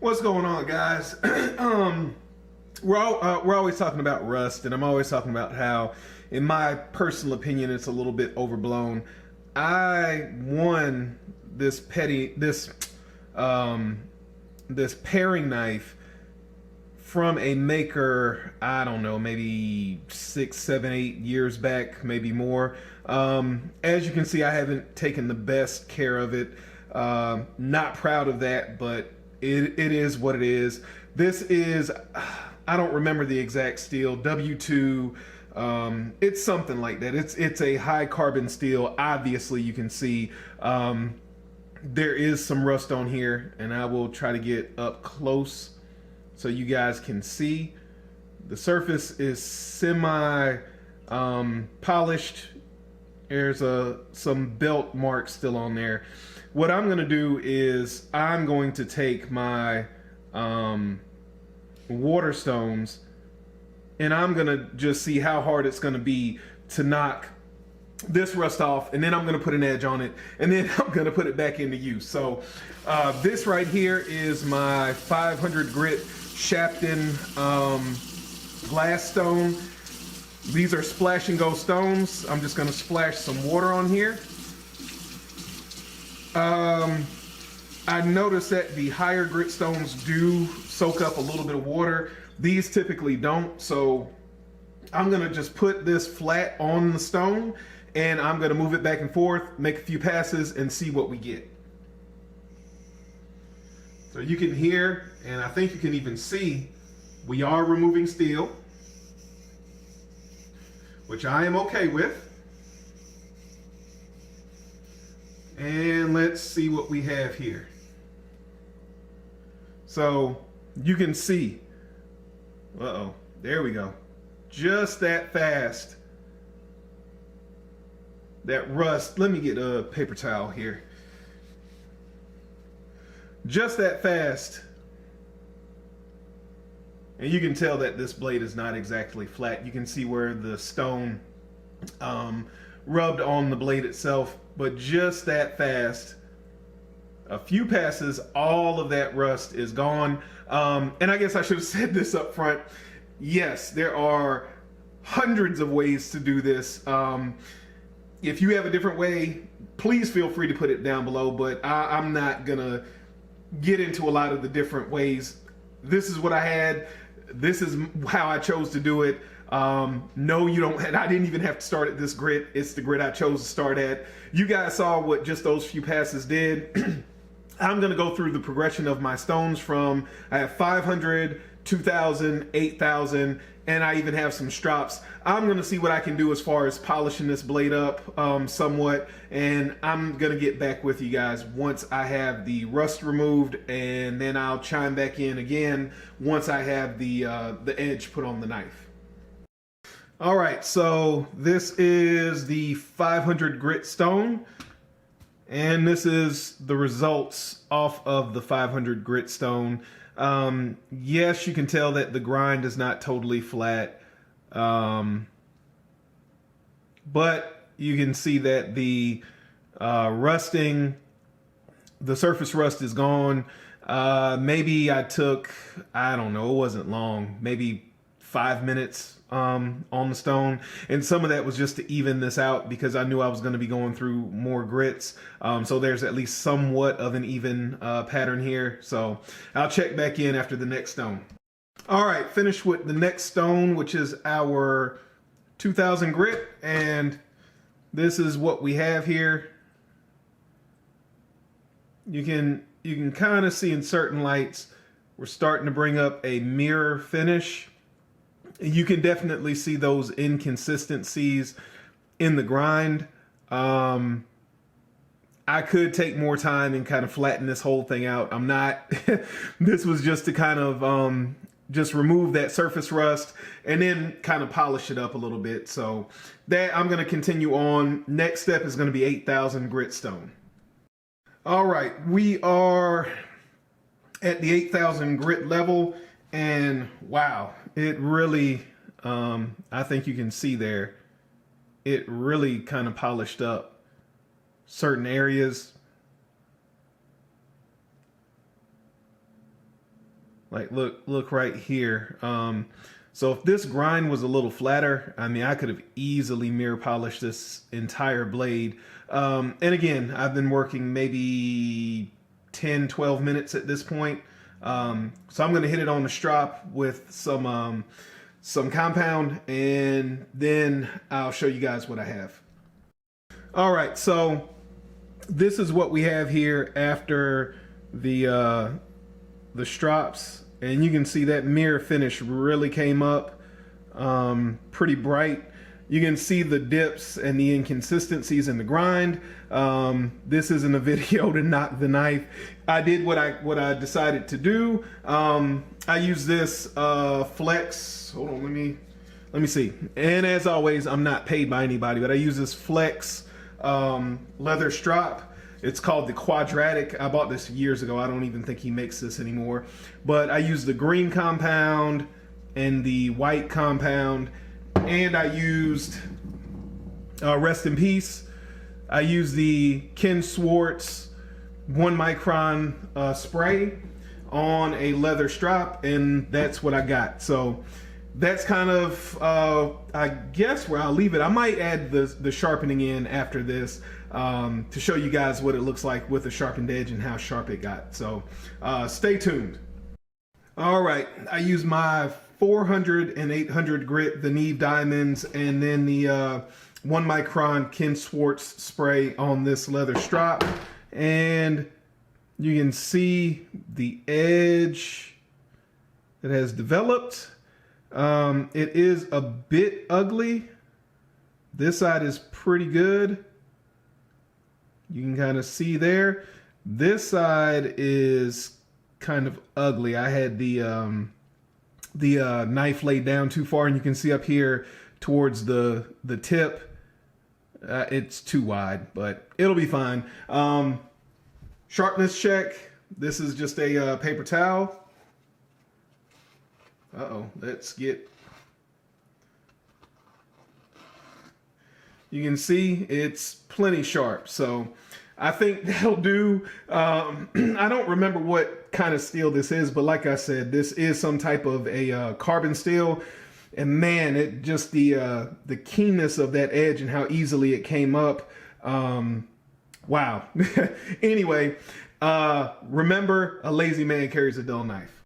What's going on, guys? We're always talking about rust, and I'm always talking about how, in my personal opinion, it's a little bit overblown. I won this this paring knife from a maker, I don't know, maybe 6, 7, 8 years back, maybe more. As you can see, I haven't taken the best care of it. Not proud of that, but it is what it is. This is, I don't remember the exact steel, W2, it's something like that. It's a high carbon steel. Obviously you can see there is some rust on here, and I will try to get up close so you guys can see. The surface is semi polished. There's some belt marks still on there. What I'm gonna do is I'm going to take my water stones, and I'm gonna just see how hard it's gonna be to knock this rust off, and then I'm gonna put an edge on it, and then I'm gonna put it back into use. So this right here is my 500 grit Sharpening glass stone. These are splash and go stones. I'm just gonna splash some water on here. I noticed that the higher grit stones do soak up a little bit of water. These typically don't, so I'm gonna just put this flat on the stone, and I'm gonna move it back and forth, make a few passes, and see what we get. So you can hear, and I think you can even see, we are removing steel, which I am okay with. And let's see what we have here. So you can see, uh-oh, there we go. Just that fast, that rust, let me get a paper towel here. Just that fast. And you can tell that this blade is not exactly flat. You can see where the stone rubbed on the blade itself, but just that fast. A few passes, all of that rust is gone. And I guess I should have said this up front. Yes, there are hundreds of ways to do this. If you have a different way, please feel free to put it down below, but I'm not gonna get into a lot of the different ways. This is what I had. This is how I chose to do it. No, you don't, I didn't even have to start at this grit. It's the grit I chose to start at. You guys saw what just those few passes did. I'm gonna go through the progression of my stones from, I have 500, 2,000, 8,000, and I even have some strops. I'm gonna see what I can do as far as polishing this blade up somewhat, and I'm gonna get back with you guys once I have the rust removed, and then I'll chime back in again once I have the edge put on the knife. All right, so this is the 500 grit stone, and this is the results off of the 500 grit stone. Yes, you can tell that the grind is not totally flat, but you can see that the rusting, the surface rust is gone. Maybe I took, I don't know, it wasn't long, maybe 5 minutes on the stone, and some of that was just to even this out because I knew I was going to be going through more grits, so there's at least somewhat of an even pattern here. So I'll check back in after the next stone. All right, finished with the next stone, which is our 2,000 grit, and this is what we have here. You can kind of see in certain lights we're starting to bring up a mirror finish. You can definitely see those inconsistencies in the grind. I could take more time and kind of flatten this whole thing out. I'm not. This was just to kind of just remove that surface rust and then kind of polish it up a little bit. So that I'm going to continue on. Next step is going to be 8,000 grit stone. All right, we are at the 8,000 grit level, and wow, it really, I think you can see there, it really kind of polished up certain areas. Like look right here. So if this grind was a little flatter, I mean, I could have easily mirror polished this entire blade. And again, I've been working maybe 10, 12 minutes at this point. So I'm going to hit it on the strop with some compound, and then I'll show you guys what I have. All right, so this is what we have here after the strops, and you can see that mirror finish really came up pretty bright. You can see the dips and the inconsistencies in the grind. This isn't a video to knock the knife. I did what I decided to do. I use this Flex. Hold on, let me see. And as always, I'm not paid by anybody, but I use this Flex leather strop. It's called the Quadratic. I bought this years ago. I don't even think he makes this anymore. But I use the green compound and the white compound. And I used, rest in peace, I used the Ken Swartz 1 micron spray on a leather strop, and that's what I got. So that's kind of, I guess, where I'll leave it. I might add the sharpening in after this to show you guys what it looks like with a sharpened edge and how sharp it got. So stay tuned. All right, I use my 400 and 800 grit, the Neve diamonds, and then the 1 micron Ken Swartz spray on this leather strop. And you can see the edge that has developed. It is a bit ugly. This side is pretty good. You can kind of see there. This side is kind of ugly. I had the knife laid down too far, and you can see up here towards the tip, it's too wide, but it'll be fine. Sharpness check. This is just a paper towel. Let's get, you can see it's plenty sharp, so I think that'll do. I don't remember what kind of steel this is, but like I said, this is some type of a carbon steel. And man, it just the keenness of that edge and how easily it came up. Wow. Anyway, remember, a lazy man carries a dull knife.